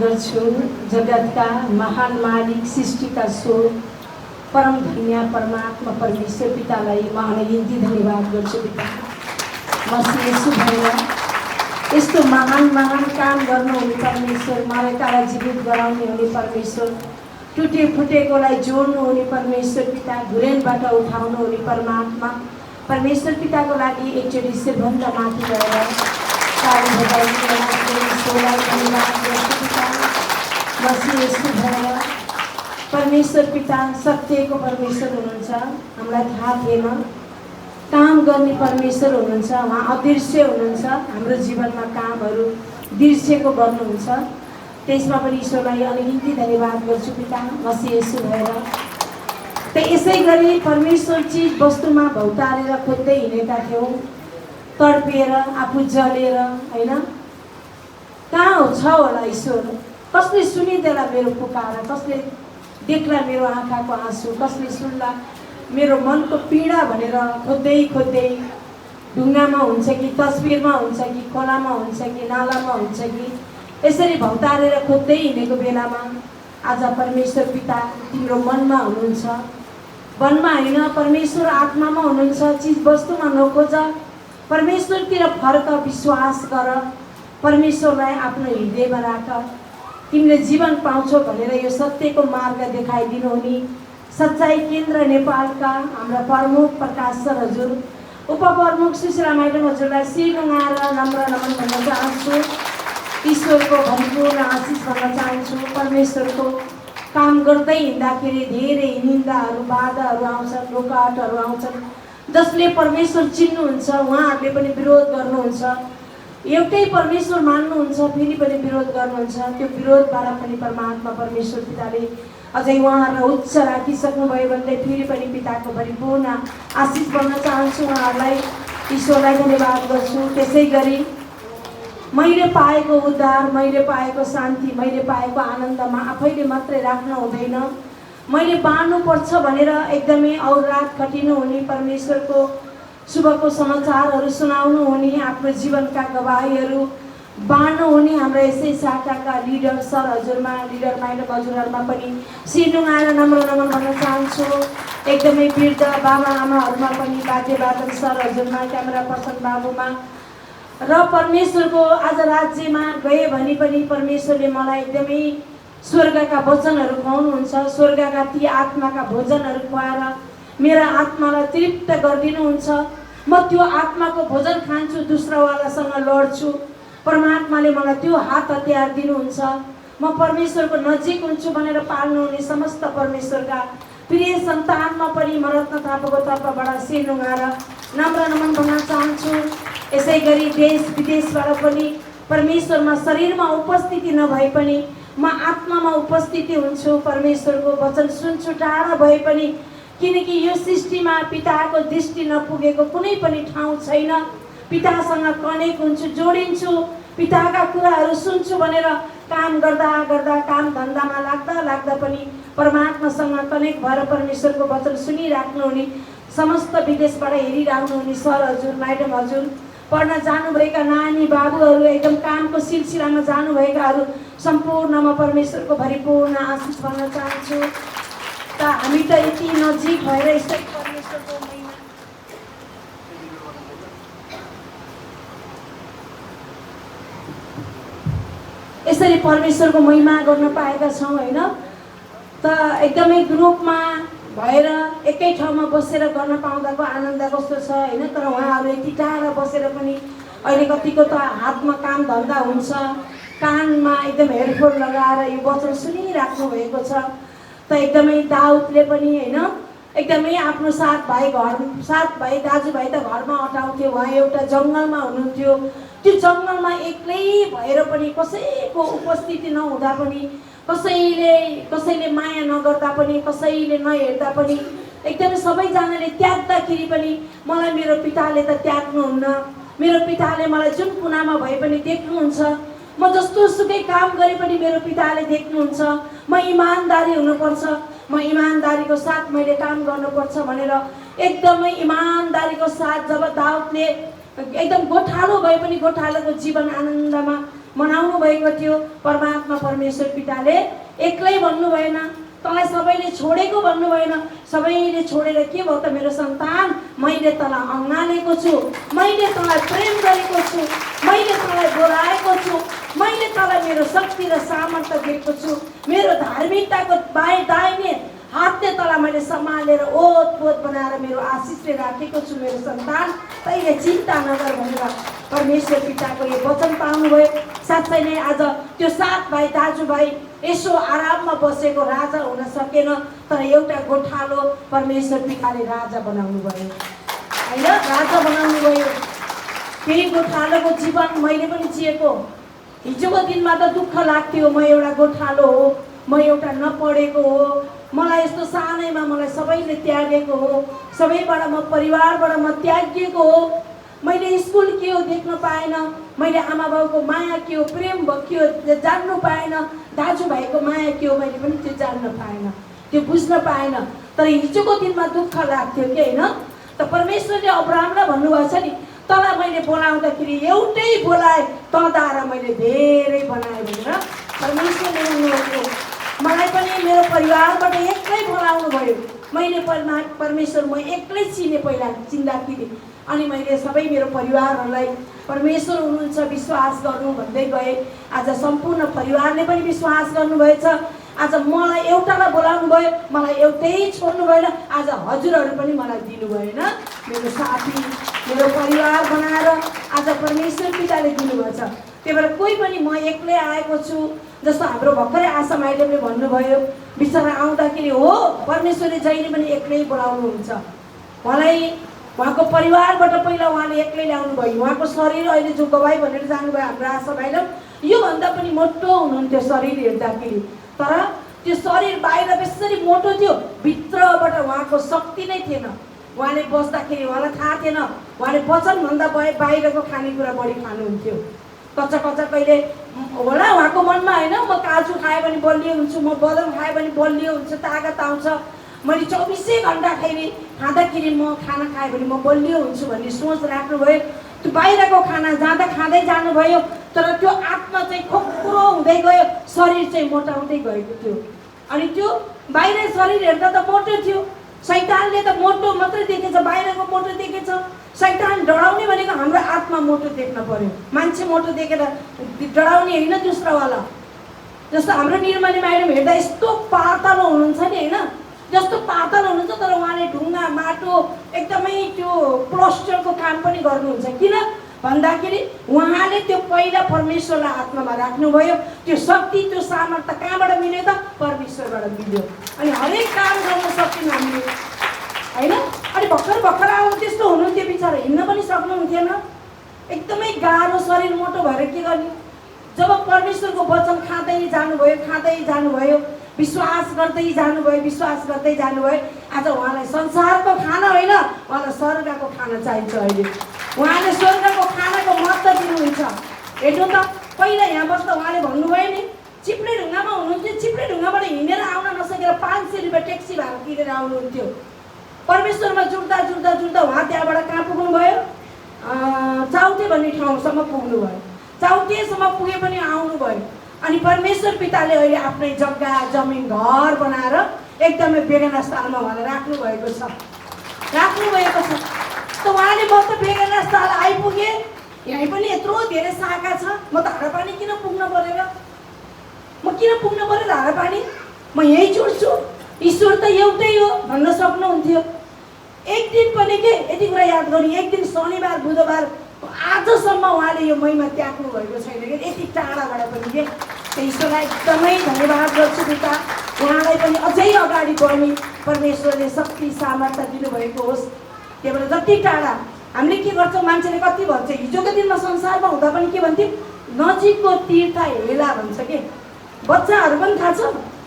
गर्छु। जगतका महान मालिक सृष्टिका स्रोत परम धन्य परमात्मा परमेश्वर पितालाई म अनगिन्ती धन्यवाद गर्छु। पिता मसी यसो भएर यस्तो महान महान काम गर्नुहुने परमेश्वर, मरेकालाई जीवित गराउने हुने परमेश्वर, टुटे फुटेकोलाई जोड्नु हुने परमेश्वर पिता, घुरेनबाट उठाउनु हुने परमात्मा परमेश्वर पिताको लागि एकचोटि सबभन्दा माथि गएर परमेश्वर पिता सत्यको परमेश्वर हुनुहुन्छ। हामीलाई थाहा थिएन, काम गर्ने परमेश्वर हुनुहुन्छ। उहाँ अदृश्य हुनुहुन्छ। हाम्रो जीवनमा कामहरू दृश्यको गर्नुहुन्छ। त्यसमा पनि ईश्वरलाई अनगिन्ती धन्यवाद गर्छु पिता मसी यसो भएर। त यसै गरी परमेश्वर चिज वस्तुमा भौतारेर खोज्दै हिँडेका थियौँ, तडपिएर आफू जलेर होइन। कहाँ छ होला ईश्वर? कसले सुनिदेला मेरो पुकार? कसले देख्ला मेरो आँखाको आँसु? कसले सुन्ला मेरो मनको पीडा भनेर खोज्दै खोज्दै ढुङ्गामा हुन्छ कि तस्बिरमा हुन्छ कि खोलामा हुन्छ कि नालामा हुन्छ कि यसरी भौतारेर खोज्दै हिँडेको बेलामा आज परमेश्वर पिता तिम्रो मनमा हुनुहुन्छ। वनमा होइन, परमेश्वर आत्मामा हुनुहुन्छ। चिज वस्तुमा नखोज, परमेश्वरतिर फर्क, विश्वास गर, परमेश्वरलाई आफ्नो हृदयमा राख। तिमीले जीवन पाउँछौ भनेर यो सत्यको मार्ग देखाइदिनु हुने सच्चाई केन्द्र नेपालका हाम्रा प्रमुख प्रकाश सर हजुर, उपप्रमुख सुशीला म्याडम हजुरलाई सिरुगाएर नम्र नमन भन्न चाहन्छु। ईश्वरको भरिपूर्ण आशिष भन्न चाहन्छु। परमेश्वरको काम गर्दै हिँड्दाखेरि धेरै निन्दाहरू, बाधाहरू आउँछन्, रोकाटहरू आउँछन्। जसले परमेश्वर चिन्नुहुन्छ उहाँहरूले पनि विरोध गर्नुहुन्छ। एउटै परमेश्वर मान्नुहुन्छ फेरि पनि विरोध गर्नुहुन्छ। त्यो विरोधबाट पनि परमात्मा परमेश्वर पिताले अझै उहाँहरूलाई उच्च राखिसक्नुभयो भन्दै फेरि पनि पिताको परिपूर्ण आशिष भन्न चाहन्छु। उहाँहरूलाई ईश्वरलाई धन्यवाद गर्छु। त्यसै गरी मैले पाएको उद्धार, मैले पाएको शान्ति, मैले पाएको आनन्दमा आफैले मात्रै राख्न हुँदैन। मैले बाँड्नुपर्छ भनेर एकदमै औरात खटिनु हुने, परमेश्वरको शुभको समाचारहरू सुनाउनु हुने, आफ्नो जीवनका गवाहीहरू बाँड्नु हुने हाम्रा यसै शाखाका लिडर सर हजुरमा, लिडर माइडम हजुरहरूमा पनि सिरुगाएर नम्र नमन भन्न चाहन्छु। एकदमै वृद्ध बाबा आमाहरूमा पनि वाद्यवादन सर हजुरमा, क्यामेरा पर्सन बाबुमा र परमेश्वरको आज राज्यमा गए भने पनि परमेश्वरले मलाई एकदमै स्वर्गका वचनहरू खुवाउनुहुन्छ। स्वर्गका ती आत्माका भोजनहरू खुवाएर मेरा आत्मालाई तृप्त गरिदिनुहुन्छ। म त्यो आत्माको भोजन खान्छु, दुस्रावालासँग लड्छु। परमात्माले मलाई त्यो हात हतियार दिनुहुन्छ। म परमेश्वरको नजिक हुन्छु भनेर पाल्नुहुने समस्त परमेश्वरका प्रिय सन्तानमा पनि म रत्न थापाको तर्फबाट सिरुगाएर नम्र नमन भन्न चाहन्छु। यसै गरी देश विदेशबाट पनि परमेश्वरमा शरीरमा उपस्थिति नभए पनि म आत्मामा उपस्थिति हुन्छु। परमेश्वरको वचन सुन्छु टाढा भए पनि, किनकि यो सृष्टिमा पिताको दृष्टि नपुगेको कुनै पनि ठाउँ छैन। पितासँग कनेक्ट हुन्छु, जोडिन्छु, पिताका कुराहरू सुन्छु भनेर काम गर्दा गर्दा, काम धन्दामा लाग्दा लाग्दा पनि परमात्मासँग कनेक्ट भएर परमेश्वरको वचन सुनिराख्नु हुने, समस्त विदेशबाट हेरिराख्नु हुने सर हजुर, म्याडम हजुर, पढ्न जानुभएका नानी बाबुहरू, एकदम कामको सिलसिलामा जानुभएकाहरू सम्पूर्णमा परमेश्वरको भरिपूर्ण आशिष भन्न चाहन्छु। त हामी त यति नजिक भएर यसै परमेश्वरको महिमा यसरी परमेश्वरको महिमा गर्न पाएका छौँ होइन। त एकदमै ग्रुपमा भएर एकै ठाउँमा बसेर गर्न पाउँदाको आनन्द कस्तो छ होइन। तर उहाँहरू यति टाढा बसेर पनि अहिले कतिको त हातमा काम धन्दा हुन्छ, कानमा एकदम हेडफोन लगाएर यो वचन सुनिराख्नु भएको छ। त एकदमै दाउदले पनि होइन, एकदमै आफ्नो सात भाइ दाजुभाइ त घरमा अटाउँथ्यो। उहाँ एउटा जङ्गलमा हुनुहुन्थ्यो। त्यो जङ्गलमा एक्लै भएर पनि, कसैको उपस्थिति नहुँदा पनि, कसैले माया नगर्दा पनि, कसैले नहेर्दा पनि, एकदमै सबैजनाले त्याग्दाखेरि पनि मलाई मेरो पिताले त त्याग्नुहुन्न। मेरो पिताले मलाई जुन कुनामा भए पनि देख्नुहुन्छ। म जस्तो सुकै काम गरे पनि मेरो पिताले देख्नुहुन्छ। म इमानदारी हुनुपर्छ, म इमानदारीको साथ मैले काम गर्नुपर्छ भनेर एकदमै इमानदारीको साथ जब दाउदले एकदम गोठालो भए पनि गोठालोको जीवन आनन्दमा मनाउनु भएको थियो। परमात्मा परमेश्वर पिताले एक्लै भन्नु भएन, तँलाई सबैले छोडेको भन्नु भएन। सबैले छोडेर के भयो त, मेरो सन्तान मैले तँलाई अँगालेको छु, मैले तँलाई प्रेम गरेको छु, मैले तँलाई बोलाएको छु, मैले तँलाई मेरो शक्ति र सामर्थ्य दिएको छु, मेरो धार्मिकताको दाहिने हातले तँलाई मैले सम्हालेर ओतपोत बनाएर मेरो आशिषले राखेको छु। मेरो सन्तान तैँले चिन्ता नगर भनेर परमेश्वर पिताको यो वचन पाउनुभयो। साँच्चै नै आज त्यो 7 भाइ दाजुभाइ यसो आराममा बसेको राजा हुन सकेन, तर एउटा गोठालो परमेश्वर पिताले राजा बनाउनु भयो होइन, राजा बनाउनु भयो। फेरि गोठालोको जीवन मैले पनि जिएको। हिजोको दिनमा त दुःख लाग्थ्यो, म एउटा गोठालो हो, म एउटा नपढेको हो, मलाई यस्तो सानैमा मलाई सबैले त्यागेको हो, सबैबाट म परिवारबाट म त्यागिएको हो, मैले स्कुल के हो देख्न पाएन, मैले आमा बाउको माया के हो, प्रेम के हो जान्नु पाएन, दाजुभाइको माया के हो मैले पनि त्यो जान्न पाएन, त्यो बुझ्न पाएन। तर हिजोको दिनमा दुःख लाग्थ्यो कि होइन। त परमेश्वरले अब्राहमलाई भन्नुभएको छ नि, तँलाई मैले बोलाउँदाखेरि एउटै बोलाएँ, तँद्वारा मैले धेरै बनाएँ भनेर परमेश्वरले भन्नुभएको। मलाई पनि मेरो परिवारबाट एक्लै बोलाउनु भयो। मैले परमेश्वर म एक्लै चिने पहिला चिन्दाखेरि, अनि मैले सबै मेरो परिवारहरूलाई परमेश्वर हुनुहुन्छ विश्वास गर्नु भन्दै गएँ। आज सम्पूर्ण परिवारले पनि विश्वास गर्नुभएछ। आज मलाई एउटालाई बोलाउनु भयो, मलाई एउटै छोड्नु भएन। आज हजुरहरू पनि मलाई दिनुभएन, मेरो साथी मेरो परिवार बनाएर आज परमेश्वर पिताले दिनुभएछ। त्यही भएर कोही पनि म एक्लै आएको छु, जस्तो हाम्रो भर्खरै आशा माइलीले भन्नुभयो, बिचरा आउँदाखेरि हो परमेश्वरले जहिले पनि एक्लै बोलाउनुहुन्छ। उहाँलाई उहाँको परिवारबाट पहिला उहाँले एक्लै ल्याउनु भयो। उहाँको शरीर अहिले जो गवाई भनेर जानुभयो हाम्रो आशा माइली, योभन्दा पनि मोटो हुनुहुन्थ्यो शरीर हेर्दाखेरि, तर त्यो शरीर बाहिर बेसरी मोटो थियो, भित्रबाट उहाँको शक्ति नै थिएन। उहाँले बस्दाखेरि उहाँलाई थाहा थिएन, उहाँले वचनभन्दा बाहिरको खानेकुरा बढी खानुहुन्थ्यो। कच्चा कच्चा कहिले होला उहाँको मनमा होइन, म काजु खाएँ भने बलियो हुन्छु, म बदाम खाएँ भने बलियो हुन्छ, तागत आउँछ, मैले 24 घन्टा खाँदाखेरि म खाना खाएँ भने म बलियो हुन्छु भन्ने सोच राख्नुभयो। त्यो बाहिरको खाना जाँदा खाँदै जानुभयो, तर त्यो आत्मा चाहिँ खोक्रो हुँदै गयो, शरीर चाहिँ मोटाउँदै गएको थियो। अनि त्यो बाहिर शरीर हेर्दा त मोटो थियो, शैतानले त मोटो मात्रै देखेछ, बाहिरको मोटो देखेछ। शैतान डराउने भनेको हाम्रो आत्मा मोटो देख्न पर्यो, मान्छे मोटो देखेर डराउने होइन दुस्रावाला। जस्तो हाम्रो निर्मली म्याडम हेर्दा यस्तो पातलो हुनुहुन्छ नि होइन, जस्तो पातलो हुनुहुन्छ, तर उहाँले ढुङ्गा माटो एकदमै त्यो प्लास्टरको काम पनि गर्नुहुन्छ। किन भन्दाखेरि उहाँले त्यो पहिला परमेश्वरलाई आत्मामा राख्नुभयो। त्यो शक्ति त्यो सामर्थ्य कहाँबाट मिल्यो त? परमेश्वरबाट मिल्यो। अनि हरेक काम गर्न सक्यौँ हामीले होइन। अनि भर्खर आउनु त्यस्तो हुनुहुन्थ्यो, बिचरा हिँड्न पनि सक्नुहुन्थेन, एकदमै गाह्रो शरीर मोटो भएर के गर्ने। जब परमेश्वरको वचन खाँदै जानुभयो, विश्वास गर्दै जानुभयो। आज उहाँलाई संसारको खाना होइन, उहाँलाई स्वर्गको खाना चाहिन्छ। अहिले उहाँले स्वर्गको खानाको महत्त्व दिनुहुन्छ। हेर्नु त, पहिला यहाँ बस्दा उहाँले भन्नुभयो नि, चिप्ले ढुङ्गामा हुनुहुन्थ्यो, चिप्ले ढुङ्गाबाट हिँडेर आउन नसकेर 500 रुपियाँ ट्याक्सी भाडा तिरेर आउनुहुन्थ्यो। परमेश्वरमा जुट्दा उहाँ त्यहाँबाट कहाँ पुग्नुभयो? चाउटे भन्ने ठाउँसम्म पुग्नुभयो। चाउटेसम्म पुगे पनि आउनुभयो। अनि परमेश्वर पिताले अहिले आफ्नै जग्गा जमिन घर बनाएर एकदमै बेगना स्थानमा उहाँलाई राख्नुभएको छ। त उहाँले म त बेगना स्थान आइपुगेँ, यहीँ पनि यत्रो धेरै शाखा छ, म त धारापानी किन पुग्नु पऱ्यो धारापानी, म यहीँ जुट्छु, ईश्वर त एउटै हो भन्न सक्नुहुन्थ्यो। एक दिन पनि के यति कुरा याद गर्नु, एक दिन शनिबार बुधबार आजसम्म उहाँले यो महिमा त्याग्नु भएको छैन कि, यति टाढाबाट पनि के। ईश्वरलाई एकदमै धन्यवाद गर्छु पिता, उहाँलाई पनि अझै अगाडि बढ्ने परमेश्वरले शक्ति सामर्थ्य दिनुभएको होस्। त्यही भएर जति टाढा हामीले के गर्छौँ, मान्छेले कति भन्छ, हिजोको दिनमा संसारमा हुँदा पनि के भन्थ्यो, नजिकको तीर्थ हेला भन्छ के। बच्चाहरू पनि थाहा छ,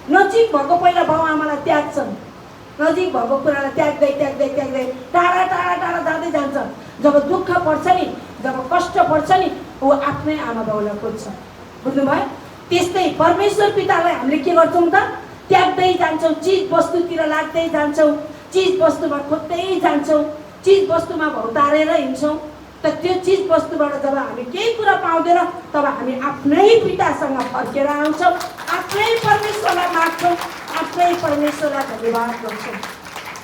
नजिक भएको पहिला बाउ आमालाई त्याग्छन्, नजिक भएको कुरालाई त्याग्दै टाढा जाँदै जान्छ। जब दुःख पर्छ नि, जब कष्ट पर्छ नि, ऊ आफ्नै आमा बाउलाई खोज्छ। बुझ्नुभयो? त्यस्तै परमेश्वर पितालाई हामीले के गर्छौँ त? त्याग्दै जान्छौँ, चिज वस्तुतिर लाग्दै जान्छौँ, चिज वस्तुमा खोज्दै जान्छौँ, चिज वस्तुमा भौतारेर हिँड्छौँ। त त्यो चिज वस्तुबाट जब हामी केही कुरा पाउँदैन तब हामी आफ्नै पितासँग फर्केर आउँछौँ, आफ्नै परमेश्वरलाई माग्छौँ, आफ्नै परमेश्वरलाई धन्यवाद गर्छौँ।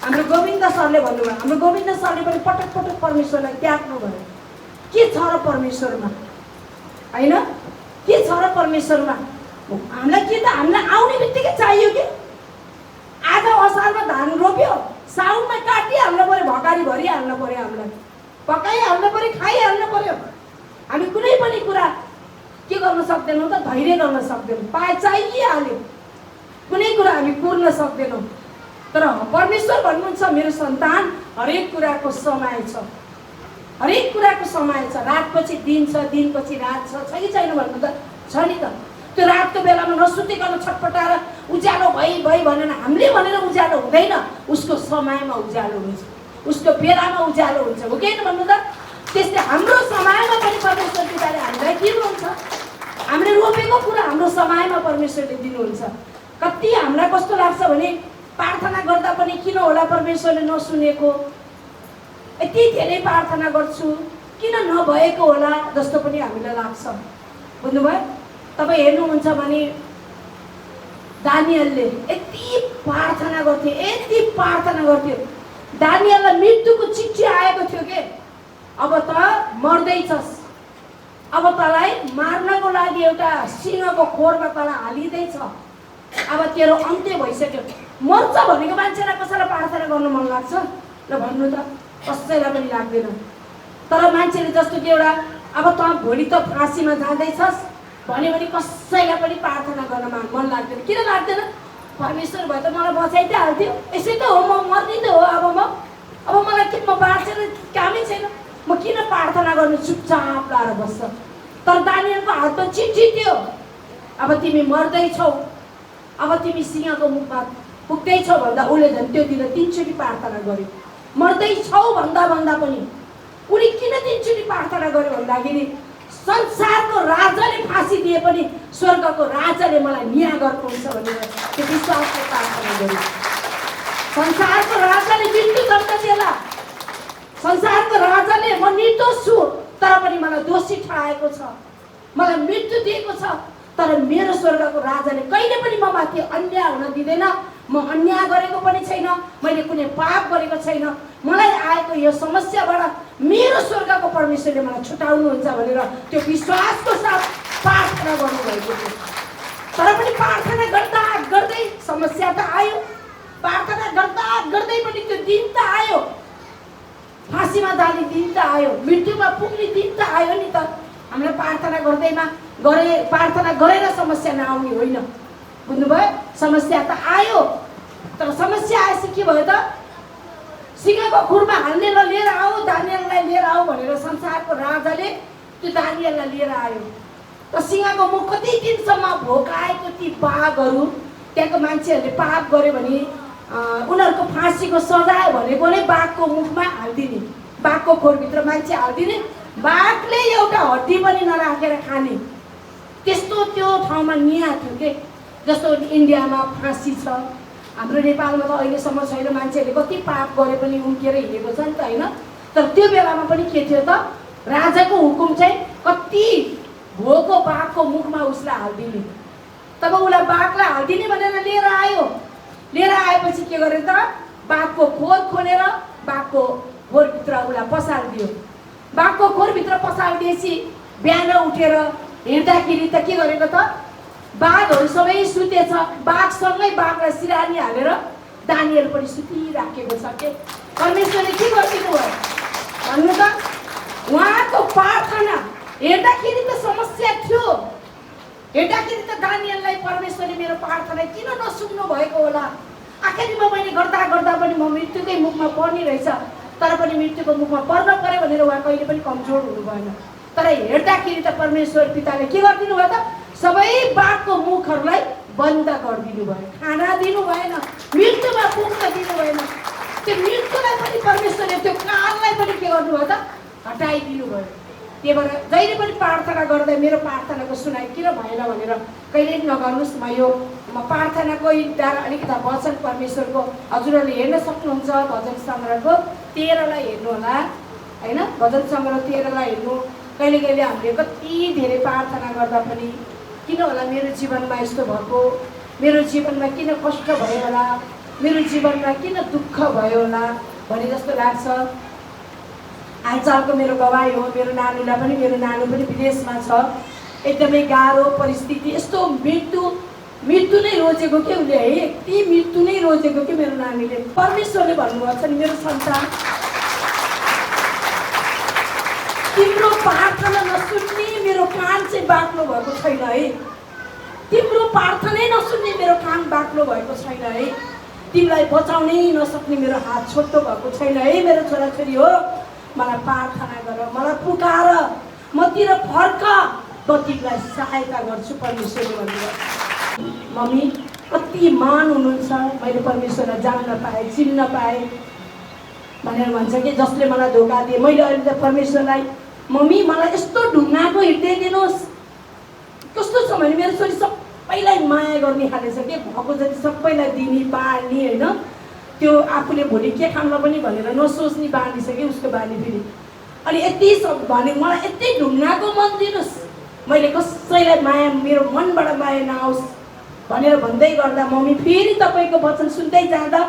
हाम्रो गोविन्द सरले भन्नुभयो, हाम्रो गोविन्द सरले पनि पटक पटक परमेश्वरलाई त्याग्नुभयो। के छ र परमेश्वरमा, होइन? के छ र परमेश्वरमा? हामीलाई के त हामीलाई आउने बित्तिकै चाहियो कि आज असारमा धान रोप्यो, साउनमा काटिहाल्नु पऱ्यो, भकारी भरिहाल्नु पऱ्यो, हामीलाई पकाइहाल्नु पऱ्यो, खाइहाल्नु पऱ्यो। हामी कुनै पनि कुरा के गर्न सक्दैनौँ त? धैर्य गर्न सक्दैनौँ। चाहिहाल्यो, कुनै कुरा हामी कुर्न सक्दैनौँ। तर परमेश्वर भन्नुहुन्छ मेरो सन्तान, हरेक कुराको समय छ, हरेक कुराको समय छ। रातपछि दिन छ, दिनपछि रात छ कि छैन भन्नु त? छ नि त। त्यो रातको बेलामा नसुतिकन छटपटाएर उज्यालो भई भनेर हामीले भनेर उज्यालो हुँदैन, उसको समयमा उज्यालो हुन्छ, उसको बेलामा उज्यालो हुन्छ, हो कि भन्नु त? त्यस्तै हाम्रो समयमा पनि परमेश्वर पिताले हामीलाई दिनुहुन्छ। हामीले रोपेको कुरा हाम्रो समयमा परमेश्वरले दिनुहुन्छ। कति हामीलाई कस्तो लाग्छ भने प्रार्थना गर्दा पनि किन होला परमेश्वरले नसुनेको, यति धेरै प्रार्थना गर्छु किन नभएको होला जस्तो पनि हामीलाई लाग्छ। बुझ्नुभयो? तपाईँ हेर्नुहुन्छ भने दानियलले यति प्रार्थना गर्थ्यो, यति प्रार्थना गर्थ्यो। दानियललाई मृत्युको चिठी आएको थियो के, अब त मर्दैछस्, अब तँलाई मार्नको लागि एउटा सिंहको खोरमा तँलाई हालिँदैछ, अब तेरो अन्त्य भइसक्यो। मर्छ भनेको मान्छेलाई कसैलाई प्रार्थना गर्नु मन लाग्छ र भन्नु त? कसैलाई पनि लाग्दैन। तर मान्छेले जस्तो कि एउटा अब त भोलि त फाँसीमा जाँदैछस् भन्यो भने कसैलाई पनि प्रार्थना गर्न मन लाग्दैन। किन लाग्दैन? परमेश्वर भए त मलाई बचाइदिइहाल्थ्यो, यसै त हो, म मर्ने त हो, अब मलाई के, म बाँचेर कामै छैन, म किन प्रार्थना गर्नु? चुपचाप लाएर बस्छ। तर दानियलको हातमा चिठी थियो, अब तिमी मर्दैछौ, अब तिमी सिंहको मुखमा पुग्दैछौ भन्दा उसले झन् त्यो दिन 3 चोटि प्रार्थना गर्यो। मर्दैछौ भन्दा पनि उनी किन 3 चोटि प्रार्थना गर्यो भन्दाखेरि संसारको राजाले फाँसी दिए पनि स्वर्गको राजाले मलाई न्याय गर्नुहुन्छ भनेर त्यो विश्वासले प्रार्थना गर्यो। संसारको राजाले मृत्यु दण्ड दिएला, संसारको राजाले म निर्दोष छु तर पनि मलाई दोषी ठहराएको छ, मलाई मृत्यु दिएको छ, तर मेरो स्वर्गको राजाले कहिले पनि म माथि अन्याय हुन दिँदैन। म अन्याय गरेको पनि छैन, मैले कुनै पाप गरेको छैन, मलाई आएको यो समस्याबाट मेरो स्वर्गको परमेश्वरले मलाई छुटाउनुहुन्छ भनेर त्यो विश्वासको साथ प्रार्थना गर्नुभएको थियो। तर पनि प्रार्थना गर्दा गर्दै समस्या त आयो, प्रार्थना गर्दा गर्दै पनि त्यो दिन त आयो, फाँसीमा जाने दिन त आयो, मृत्युमा पुग्ने दिन त आयो नि त। हामीलाई प्रार्थना गर्दैमा प्रार्थना गरेर समस्या नआउने होइन, बुझ्नुभयो? समस्या त आयो, तर समस्या आएपछि के भयो त? सिंहको खुरमा हाल्नेलाई लिएर आऊ, दानियललाई लिएर आऊ भनेर संसारको राजाले त्यो दानियललाई लिएर आयो। त सिंहको मुख कति दिनसम्म भोकाएको ती बाघहरू, त्यहाँको मान्छेहरूले पाप गर्यो भने उनीहरूको फाँसीको सजाय भनेको नै बाघको मुखमा हालिदिने, बाघको खोरभित्र मान्छे हालिदिने, बाघले एउटा हड्डी पनि नराखेर खाने, त्यस्तो त्यो ठाउँमा न्याय थियो के। जस्तो इन्डियामा फाँसी छ, हाम्रो नेपालमा त अहिलेसम्म छैन, मान्छेहरूले कति पाप गरे पनि उम्किएर हिँडेको छ नि त, होइन? तर त्यो बेलामा पनि के थियो त? राजाको हुकुम चाहिँ कति भोको बाघको मुखमा उसलाई हालिदिने, तब उसलाई बाघलाई हालिदिने भनेर लिएर आयो। लिएर आएपछि के गर्यो त? बाघको खोर खोलेर बाघको खोरभित्र उसलाई पसालिदियो। बाघको खोरभित्र पसालिदिएपछि बिहान उठेर हिँड्दाखेरि त के गरेको त? बाघहरू सबै सुतेछ, बाघसँगै बाघलाई सिरानी हालेर दानियल पनि सुतिराखेको छ के। परमेश्वरले के गरिदिनु भयो भन्नु त? उहाँको प्रार्थना हेर्दाखेरि त समस्या थियो, हेर्दाखेरि त दानियललाई परमेश्वरले मेरो प्रार्थना किन नसुन्नु भएको होला, आखिरमा मैले गर्दा गर्दा पनि म मृत्युकै मुखमा पर्ने रहेछ, तर पनि मृत्युको मुखमा पर्न पर्यो भनेर उहाँ कहिले पनि कमजोर हुनु भएन। तर हेर्दाखेरि त परमेश्वर पिताले के गरिदिनु भयो त? सबै बाघको मुखहरूलाई बन्द गरिदिनु भयो, खाना दिनु भएन, मृत्युमा पुग्न दिनु भएन। त्यो मृत्युलाई पनि परमेश्वरले, त्यो काललाई पनि के गर्नुभयो त? हटाइदिनु भयो। त्यही भएर जहिले पनि प्रार्थना गर्दा मेरो प्रार्थनाको सुनाइ किन भएन भनेर कहिले नगर्नुहोस्। म प्रार्थनाको द्वारा अलिकति वचन परमेश्वरको हजुरहरूले हेर्न सक्नुहुन्छ, भजन सङ्ग्रहको 13 लाई हेर्नु होला। होइन। भजन सङ्ग्रह 13लाई हेर्नु, कहिले कहिले हामीले कति धेरै प्रार्थना गर्दा पनि किन होला मेरो जीवनमा यस्तो भएको, मेरो जीवनमा किन कष्ट भयो होला, मेरो जीवनमा किन दुःख भयो होला भने जस्तो लाग्छ। हालचालको मेरो गवाई हो, मेरो नानीलाई पनि, मेरो नानी पनि विदेशमा छ, एकदमै गाह्रो परिस्थिति, यस्तो मृत्यु नै रोजेको के उसले, है यति मृत्यु नै रोजेको कि मेरो नानीले। परमेश्वरले भन्नुभएको छ नि, मेरो सन्तान तिम्रो प्रार्थना नसुन्ने मेरो कान चाहिँ बाक्लो भएको छैन है, तिम्रो प्रार्थनै नसुन्ने मेरो कान बाक्लो भएको छैन है, तिमीलाई बचाउनै नसक्ने मेरो हात छोटो भएको छैन है मेरो छोराछोरी हो। मलाई प्रार्थना गर, मलाई पुकार, मतिर फर्क, म तिमीलाई सहायता गर्छु परमेश्वरले भन्नुभयो। मम्मी कति मान हुनुहुन्छ, मैले परमेश्वरलाई जान्न पाएँ, चिन्न पाएँ भनेर भन्छ कि जसले मलाई धोका दिए। मैले अहिले त परमेश्वरलाई मम्मी मलाई यस्तो ढुङ्गाको हृदय दिनुहोस्, कस्तो छ भने मेरो छोरी सबैलाई माया गर्ने खाले छ कि, भएको जति सबैलाई दिने बाँड्ने होइन, त्यो आफूले भोलि के खान्न पनि भनेर नसोच्ने बानी छ कि उसको बानी फेरि। अनि यति सब भने मलाई यति ढुङ्गाको मन दिनुहोस्, मैले कसैलाई माया, मेरो मनबाट माया नआओस् भनेर भन्दै गर्दा मम्मी फेरि तपाईँको वचन सुन्दै जाँदा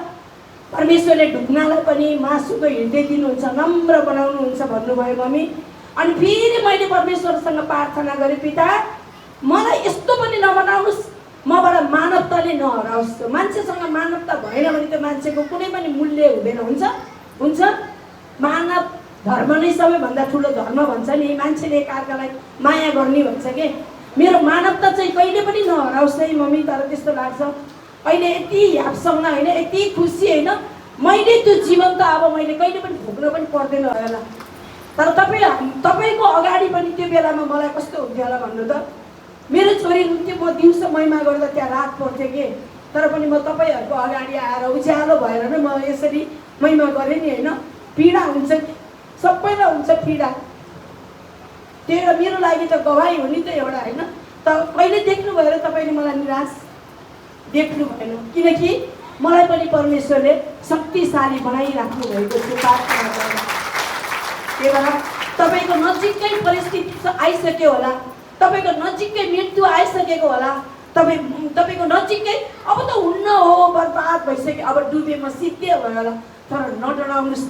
परमेश्वरले ढुङ्गालाई पनि मासुको हृदय दिनुहुन्छ, नम्र बनाउनुहुन्छ भन्नुभयो मम्मी। अनि फेरि मैले परमेश्वरसँग प्रार्थना गरेँ, पिता मलाई यस्तो पनि नबनाउनुहोस्, मबाट मानवताले नहराओस्। मान्छेसँग मानवता भएन भने त मान्छेको कुनै पनि मूल्य हुँदैन। हुन्छ मानव धर्म नै सबैभन्दा ठुलो धर्म भन्छ नि, मान्छेले एकअर्कालाई माया गर्ने भन्छ कि। मेरो मानवता चाहिँ कहिले पनि नहराओस् है मम्मी। तर त्यस्तो लाग्छ अहिले यति ह्यापसँग होइन, यति खुसी होइन, मैले त्यो जीवन त अब मैले कहिले पनि भोग्न पनि पर्दैन होला। तर तपाईँको अगाडि पनि त्यो बेलामा मलाई कस्तो हुन्थ्यो होला भन्नु त। मेरो छोरी हुन्थ्यो, म दिउँसो महिमा गर्दा त्यहाँ रात पर्थ्यो कि, तर पनि म तपाईँहरूको अगाडि आएर उज्यालो भएर नै म यसरी महिमा गरेँ नि होइन। पीडा हुन्छ, सबैलाई हुन्छ पीडा, त्यो मेरो लागि त गवाई हो नि त एउटा होइन। त कहिले देख्नु भएर तपाईँले मलाई निराश देख्नु भएन, किनकि मलाई पनि परमेश्वरले शक्तिशाली बनाइराख्नु भएको थियो प्रार्थना गरेर। त्यही भएर तपाईँको नजिकै परिस्थिति आइसक्यो होला, तपाईँको नजिकै मृत्यु आइसकेको होला, तपाईँको नजिकै अब त हुन्न हो, बर्बाद भइसक्यो, अब डुबे म सिद्धे भयो होला। तर नडराउनुहोस्,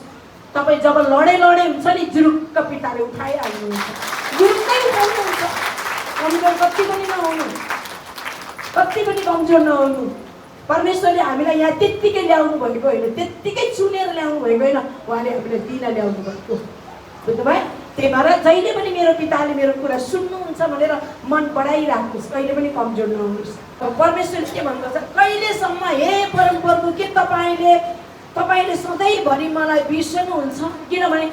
तपाईँ जब लडे हुन्छ नि, जुरुक्क पिताले उठाइहाल्नुहुन्छ, जुरुक्कै उठाउनुहुन्छ। कमजोर कति पनि नहुनु, कति पनि कमजोर नहुनु। परमेश्वरले हामीलाई यहाँ त्यत्तिकै ल्याउनु भएको होइन, त्यत्तिकै चुनेर ल्याउनु भएको होइन, उहाँले हामीलाई दिन ल्याउनु भएको, बुझ्नुभयो। त्यही भएर जहिले पनि मेरो पिताले मेरो कुरा सुन्नुहुन्छ भनेर मन बढाइराख्नुहोस्, कहिले पनि कमजोर नहुनुहोस्। परमेश्वरले के भन्नुहुन्छ, कहिलेसम्म हे परमप्रभु के तपाईँले सधैँभरि मलाई बिर्सनुहुन्छ, किनभने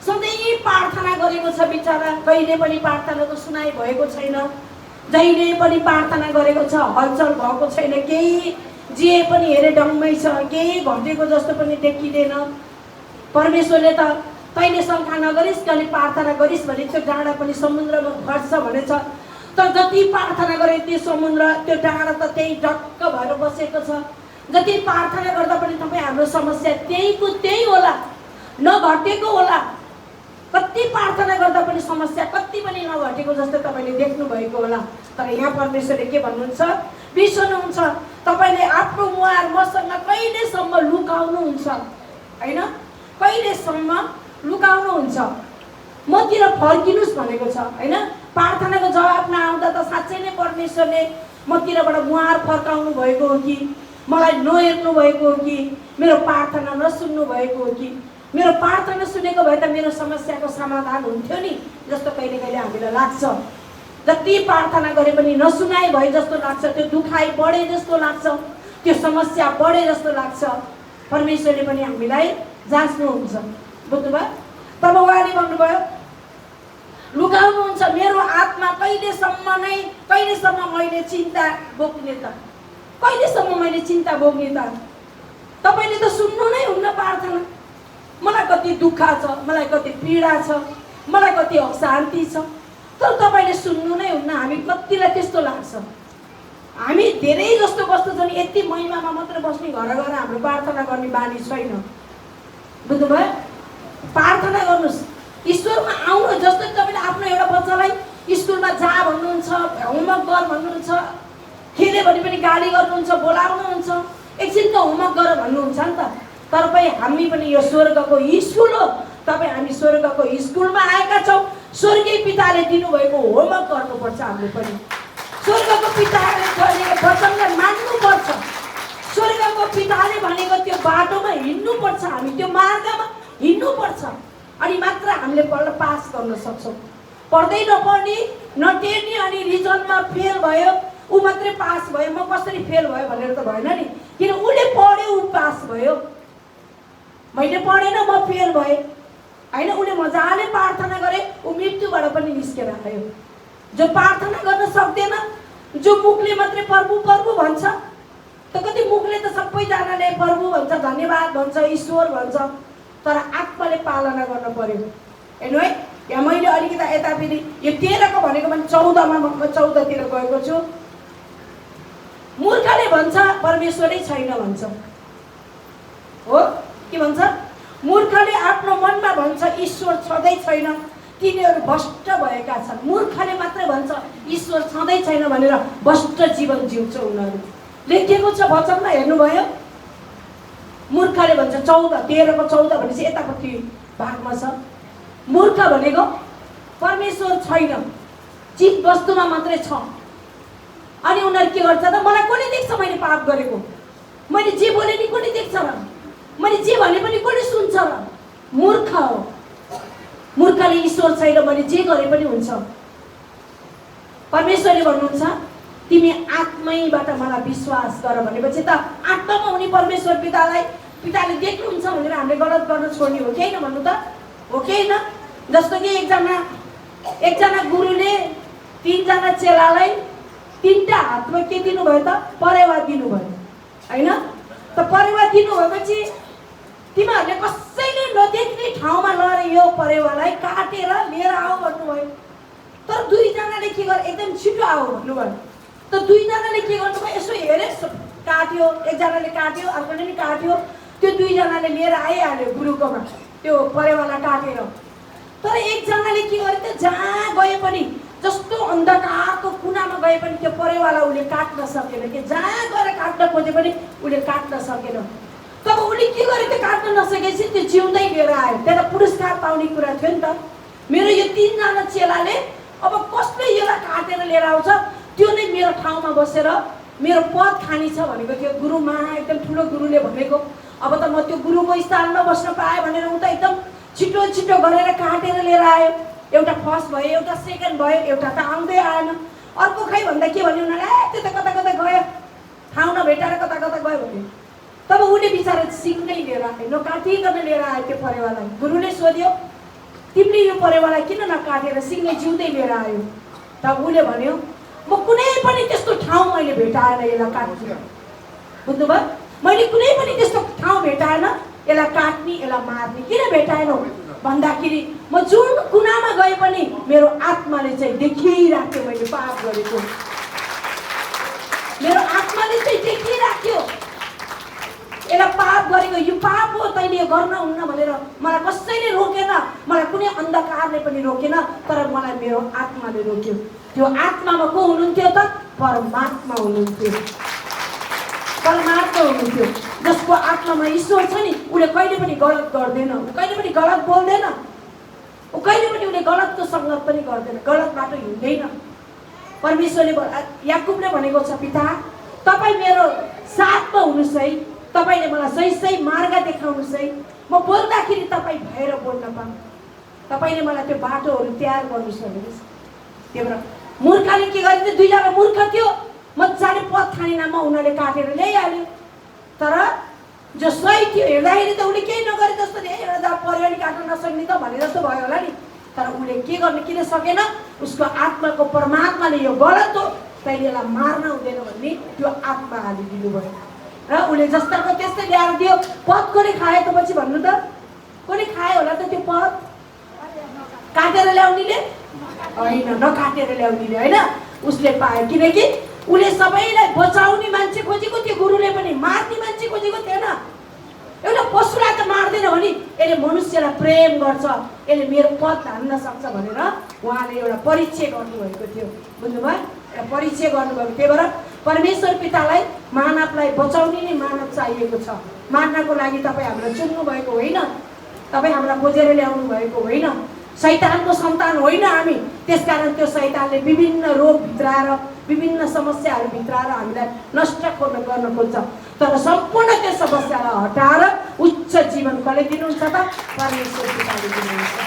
सधैँ प्रार्थना गरेको छ बिचरा, कहिले पनि प्रार्थनाको सुनाइ भएको छैन, जहिले पनि प्रार्थना गरेको छ हलचल भएको छैन, केही जे पनि हेरे डम्मै छ, केही घटेको जस्तो पनि देखिँदैन। परमेश्वरले त तैँले शङ्का नगरिस्, कहिले प्रार्थना गरिस् भने त्यो डाँडा पनि समुद्रमा घट्छ भनेछ। तर जति प्रार्थना गरे त्यो समुद्र, त्यो डाँडा त त्यही डक्क भएर बसेको छ। जति प्रार्थना गर्दा पनि तपाईँ हाम्रो समस्या त्यहीको त्यही होला, नघटेको होला। कति प्रार्थना गर्दा पनि समस्या कति पनि नघटेको जस्तो तपाईँले देख्नुभएको होला। तर यहाँ परमेश्वरले के भन्नुहुन्छ, बिर्सनुहुन्छ, तपाईँले आफ्नो मुहार मसँग कहिलेसम्म लुकाउनुहुन्छ होइन, कहिलेसम्म लुकाउनुहुन्छ, मतिर फर्किनुहोस् भनेको छ होइन। प्रार्थनाको जवाब नआउँदा त साँच्चै नै परमेश्वरले मतिरबाट मुहार फर्काउनु भएको हो कि, मलाई नहेर्नु भएको हो कि, मेरो प्रार्थना नसुन्नु भएको हो कि। मेरो प्रार्थना सुनेको भए त मेरो समस्याको समाधान हुन्थ्यो नि जस्तो कहिले कहिले हामीलाई लाग्छ। जति प्रार्थना गरे पनि नसुनाइ भए जस्तो लाग्छ, त्यो दुखाइ बढे जस्तो लाग्छ, त्यो समस्या बढे जस्तो लाग्छ। परमेश्वरले पनि हामीलाई जाँच्नुहुन्छ, बुझ्नुभयो। तब उहाँले भन्नुभयो, लुकाउनुहुन्छ मेरो आत्मा कहिलेसम्म मैले चिन्ता बोक्ने त, कहिलेसम्म मैले चिन्ता बोक्ने त। तपाईँले त सुन्नु नै हुन्न प्रार्थना। मलाई कति दुःख छ, मलाई कति पीडा छ, मलाई कति अशान्ति छ, तर तपाईँले सुन्नु नै हुन्न। हामी कतिलाई त्यस्तो लाग्छ, हामी धेरै जस्तो कस्तो छ नि, यति महिमामा मात्र बस्ने, घर हाम्रो प्रार्थना गर्ने बानी छैन, बुझ्नुभयो। प्रार्थना गर्नुहोस्, ईश्वरमा आउनु। जस्तो तपाईँले आफ्नो एउटा बच्चालाई स्कुलमा जा भन्नुहुन्छ, होमवर्क गर भन्नुहुन्छ, खेल्यो भने पनि गाली गर्नुहुन्छ, बोलाउनुहुन्छ, एकछिन त होमवर्क गर भन्नुहुन्छ नि त। तर पनि हामी पनि यो स्वर्गको स्कुल हो। तपाईँ हामी स्वर्गको स्कुलमा आएका छौँ। स्वर्गीय पिताले दिनुभएको होमवर्क गर्नुपर्छ। हामीले पनि स्वर्गको पिताले भनेको वचनलाई मान्नुपर्छ। स्वर्गको पिताले भनेको त्यो बाटोमा हिँड्नुपर्छ। हामी त्यो मार्गमा हिँड्नुपर्छ, अनि मात्र हामीले पास गर्न सक्छौँ। पढ्दै नपढ्ने, नटेर्ने, अनि रिजल्टमा फेल भयो, ऊ मात्रै पास भयो, म कसरी फेल भयो भनेर त भएन नि। किन उसले पढ्यो, ऊ पास भयो। मैले पढेन, म फेल भएँ होइन। उसले मजाले प्रार्थना गरे, ऊ मृत्युबाट पनि निस्केर आयो। जो प्रार्थना गर्न सक्दैन, जो मुखले मात्रै प्रभु प्रभु भन्छ, त कति मुखले त सबैजनाले प्रभु भन्छ, धन्यवाद भन्छ, ईश्वर भन्छ, तर आत्माले पालना गर्न पर्यो। हेर्नु है, यहाँ मैले अलिकति यता फेरि यो 13 को भनेको पनि 14 मा म 14 तिर गएको छु। मूर्खले भन्छ परमेश्वरै छैन भन्छ, हो के भन्छ? मूर्खले आफ्नो मनमा भन्छ ईश्वर छँदै छैन, तिनीहरू भ्रष्ट भएका छन्। मूर्खले मात्रै भन्छ ईश्वर छँदै छैन भनेर भ्रष्ट जीवन जिउँछ उनीहरू। लेखिएको छ वचनमा, हेर्नुभयो? मूर्खले भन्छ 14, 13 को 14 भनेपछि यतापट्टि भागमा छ। मूर्ख भनेको परमेश्वर छैन, चिज वस्तुमा मात्रै छ। अनि उनीहरू के गर्छ त? मलाई कसले देख्छ मैले पाप गरेको? मैले जे बोले नि कसले देख्छ र? मैले जे भने पनि कसले सुन्छ र? मूर्ख हो। मूर्खले ईश्वर छैन, मैले जे गरे पनि हुन्छ। परमेश्वरले भन्नुहुन्छ तिमी आत्मैबाट मलाई विश्वास गर भनेपछि त आत्मामा हुने परमेश्वर पिताले देख्नुहुन्छ भनेर हामीले गलत गर्न छोड्ने हो कि होइन भन्नु त? हो कि होइन? जस्तो कि एकजना गुरुले 3 जना चेलालाई 3टा हातमा के दिनुभयो त? परेवा दिनुभयो होइन? त परेवा दिनुभएपछि तिमीहरूले कसैले नदेख्ने ठाउँमा लगेर यो परेवालाई काटेर लिएर आऊ भन्नुभयो। तर 2 जनाले के गरे? एकदम छिटो आऊ भन्नुभयो। त 2 जनाले के गर्नुभयो? यसो हेरे, काट्यो, एकजनाले काट्यो, अर्कोले पनि काट्यो, त्यो 2 जनाले लिएर आइहाल्यो गुरुकोमा त्यो परेवालाई काटेर। तर एकजनाले के गरे त? जहाँ गए पनि, जस्तो अन्धकारको कुनामा गए पनि त्यो परेवालाई उसले काट्न सकेन। कि जहाँ गएर काट्न खोजे पनि उसले काट्न सकेन। तब उसले के गरे त? काट्न नसकेपछि त्यो जिउँदै लिएर आयो। त्यसलाई पुरस्कार पाउने कुरा थियो नि त। मेरो यो 3 जना चेलाले अब कसले यसलाई काटेर लिएर आउँछ, त्यो नै मेरो ठाउँमा बसेर मेरो पद खानी छ भनेको थियो गुरुमा। एकदम ठुलो गुरुले भनेको। अब त म त्यो गुरुको स्थानमा बस्न पाएँ भनेर ऊ त एकदम छिटो छिटो गरेर काटेर लिएर आयो। एउटा फर्स्ट भयो, एउटा सेकेन्ड भयो, एउटा त आउँदै आएन। अर्को खै भन्दा के भन्यो उनीहरूले? त्यो त कता कता गयो, ठाउँ नभेटाएर कता कता गयो भन्यो। तब उसले बिचारा सिङ्गै लिएर आयो, नकाटिकन लिएर आयो त्यो परेवालाई। गुरुले सोध्यो तिमीले यो परेवालाई किन नकाटेर सिङ्गै जिउँदै लिएर आयो? तब उसले भन्यो म कुनै पनि त्यस्तो ठाउँ मैले भेटाएन यसलाई काट्ने। बुझ्नुभयो? मैले कुनै पनि त्यस्तो ठाउँ भेटाएन यसलाई काट्ने, यसलाई मार्ने। किन भेटाएन भन्दाखेरि म जुन कुनामा गए पनि मेरो आत्माले चाहिँ देखिराख्यो मैले पाप गरेको। मेरो आत्माले चाहिँ देखिराख्यो यसलाई पाप गरेको। यो पाप हो, तैँले यो गर्न हुन्न भनेर मलाई कसैले रोकेन, मलाई कुनै अन्धकारले पनि रोकेन, तर मलाई मेरो आत्माले रोक्यो। त्यो आत्मामा को हुनुहुन्थ्यो त? परमात्मा हुनुहुन्थ्यो। परमात्मा हुनुहुन्थ्यो। जसको आत्मामा ईश्वर छ नि, उसले कहिले पनि गलत गर्दैन, ऊ कहिले पनि गलत बोल्दैन, ऊ कहिले पनि उसले गलतको सङ्गत पनि गर्दैन, गलत बाटो हिँड्दैन। परमेश्वरले याकुबले भनेको छ पिता तपाईँ मेरो साथमा हुनुहोस् है, तपाईँले मलाई सही सही मार्ग देखाउनुहोस् है, म बोल्दाखेरि तपाईँ भएर बोल्न पाऊँ, तपाईँले मलाई त्यो बाटोहरू तयार गर्नुहोस् भन्नुहोस्। त्यही भएर मूर्खले के गर्यो? 2 जना मूर्ख थियो, मजाले पद खाने नाममा उनीहरूले काटेर ल्याइहाल्यो। तर जो सही थियो हेर्दाखेरि त उसले केही नगरे जस्तो थियो, एउटा परिवार काट्न नसक्ने त भने जस्तो भयो होला नि। तर उसले के गर्न किन सकेन? उसको आत्माको परमात्माले यो गलत हो, तैँले यसलाई मार्न हुँदैन भन्ने त्यो आत्मा हालिदिनु भयो। र उसले जस्ताको त्यस्तै ल्याएर दियो। पद कसले खायो त पछि भन्नु त? कसले खायो होला त त्यो पद? काटेर ल्याउनेले होइन, नकाटेर ल्याउनेले होइन, उसले पायो। किनकि उसले सबैलाई बचाउने मान्छे खोजेको थियो, गुरुले पनि मार्ने मान्छे खोजेको थिएन। एउटा पशुलाई त मार्दैन किनभने यसले मनुष्यलाई प्रेम गर्छ, यसले मेरो पद धान्न सक्छ भनेर उहाँले एउटा परिचय गर्नुभएको थियो। बुझ्नुभयो? एउटा परिचय गर्नुभएको। त्यही भएर परमेश्वर पितालाई, मानवलाई बचाउने नै मानव चाहिएको छ। मार्नको लागि तपाईँ हामीलाई चुन्नु भएको होइन, तपाईँ हामीलाई खोजेर ल्याउनु भएको होइन, शैतानको सन्तान होइन हामी। त्यसकारण त्यो शैतानले विभिन्न रोग भित्राएर, विभिन्न समस्याहरू भित्राएर हामीलाई नष्ट गर्न खोज्छ। तर सम्पूर्ण त्यो समस्यालाई हटाएर उच्च जीवन कसले दिनुहुन्छ त? परमेश्वर पिताले दिनुहुन्छ।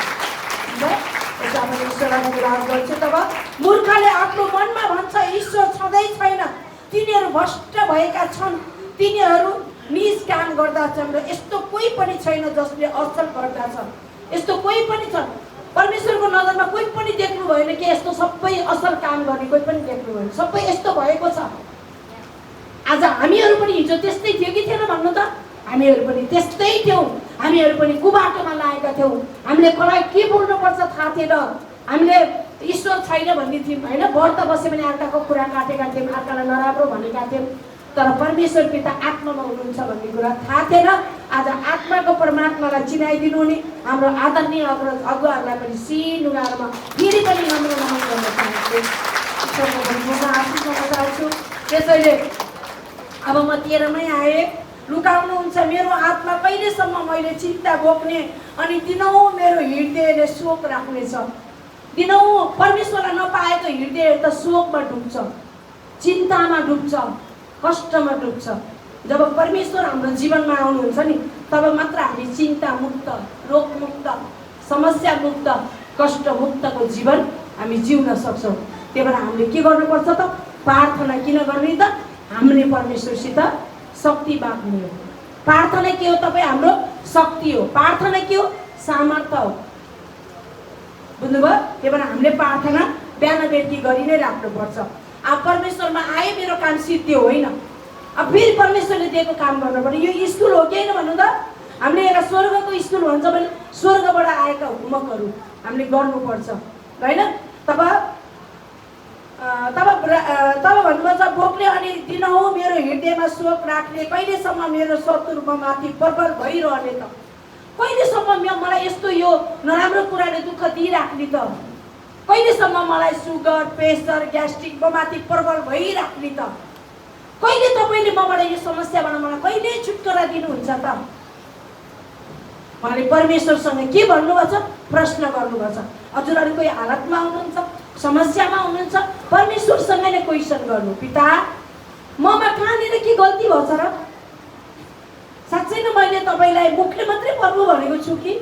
ईश्वरलाई विरोध गर्छु। तब मूर्खले आफ्नो मनमा भन्छ ईश्वर छँदै छैन, तिनीहरू भ्रष्ट भएका छन्, तिनीहरू निज काम गर्दछन् र यस्तो कोही पनि छैन जसले असल गर्दछ। यस्तो कोही पनि छ परमेश्वरको नजरमा, कोही पनि देख्नु भएन कि यस्तो सबै असल काम गर्ने कोही पनि देख्नु भएन। सबै यस्तो भएको छ। आज हामीहरू पनि हिजो त्यस्तै थियो कि थिएन भन्नु त? हामीहरू पनि त्यस्तै थियौँ। हामीहरू पनि कुबाटोमा लागेका थियौँ। हामीले कसलाई के बोल्नुपर्छ थाहा थिएन। हामीले ईश्वर छैन भन्ने थियौँ होइन। व्रत बसे पनि अर्काको कुरा काटेका थियौँ, अर्कालाई नराम्रो भनेका थियौँ। तर परमेश्वर पिता आत्मामा हुनुहुन्छ भन्ने कुरा थाहा थिएन। आज आत्माको परमात्मालाई चिनाइदिनु हुने हाम्रो आदरणीय अगुवाहरूलाई पनि सिनुगारमा फेरि पनि नम्र नमन गर्न चाहन्छु। ईश्वरको आशिष गर्न चाहन्छु। त्यसैले अब म 13 मै आएँ। लुकाउनुहुन्छ मेरो आत्मा कहिलेसम्म मैले चिन्ता बोक्ने अनि दिनौँ मेरो हृदयले शोक राख्नेछ। दिनौँ परमेश्वरलाई नपाएको हृदय त शोकमा डुब्छ, चिन्तामा डुब्छ, कष्टमा डुब्छ। जब परमेश्वर हाम्रो जीवनमा आउनुहुन्छ नि तब मात्र हामी चिन्ता मुक्त, रोग मुक्त, समस्या मुक्त, कष्ट मुक्तको जीवन हामी जिउन सक्छौँ। त्यही भएर हामीले के गर्नुपर्छ त? प्रार्थना किन गर्ने त? हामीले परमेश्वरसित शक्ति माग्ने हो। प्रार्थना के हो? तपाईँ हाम्रो शक्ति हो। प्रार्थना के हो? सामर्थ्य हो। बुझ्नुभयो? त्यही भएर हामीले प्रार्थना बिहान बेलुकी गरि नै राख्नुपर्छ। अब परमेश्वरमा आए मेरो काम सिद्धियो होइन, अब फेरि परमेश्वरले दिएको काम गर्नु पर्यो। यो स्कुल हो कि होइन भन्नु त? हामीले एउटा स्वर्गको स्कुल भन्छ भने स्वर्गबाट आएका होमवर्कहरू हामीले गर्नुपर्छ होइन। तब भन्नुपर्छ बोक्ने अनि दिनहुँ मेरो हृदयमा शोक राख्ने, कहिलेसम्म मेरो शत्रु माथि प्रबल भइरहने त? कहिलेसम्म मलाई यस्तो यो नराम्रो कुराले दुःख दिइराख्ने त? कहिलेसम्म मलाई सुगर, प्रेसर, ग्यास्ट्रिक माथि प्रबल भइराख्ने त? कहिले तपाईँले मबाट यो समस्याबाट मलाई कहिले छुटकारा दिनुहुन्छ त? उहाँले परमेश्वरसँग के भन्नुभएको छ? प्रश्न गर्नुभएको छ। हजुरहरू कोही हालतमा हुनुहुन्छ, समस्यामा हुनुहुन्छ, परमेश्वरसँग नै क्वेसन गर्नु, पिता ममा कहाँनिर के गल्ती भएछ र? साँच्चै नै मैले तपाईँलाई मुखले मात्रै प्रभु भनेको छु कि?